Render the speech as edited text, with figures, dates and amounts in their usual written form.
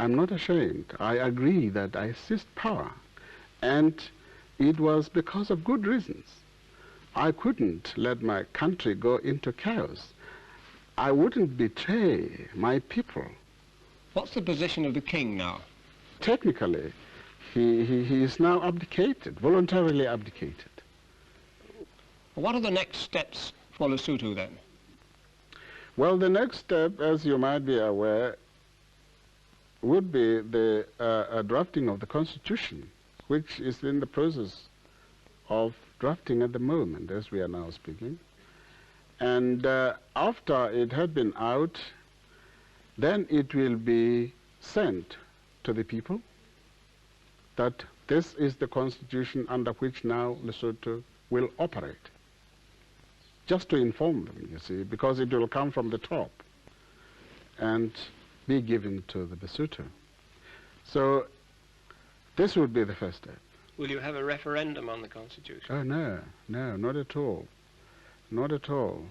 I'm not ashamed. I agree that I seized power, and it was because of good reasons. I couldn't let my country go into chaos. I wouldn't betray my people. What's the position of the king now? Technically, he is now abdicated, voluntarily abdicated. What are the next steps for Lesotho then? Well, the next step, as you might be aware, would be the drafting of the constitution, which is in the process of drafting at the moment, as we are now speaking. And after it had been out, then it will be sent to the people that this is the constitution under which now Lesotho will operate. Just to inform them, you see, because it will come from the top and be given to the Lesotho. So this would be the first step. Will you have a referendum on the constitution? Oh, no, no, not at all. Not at all.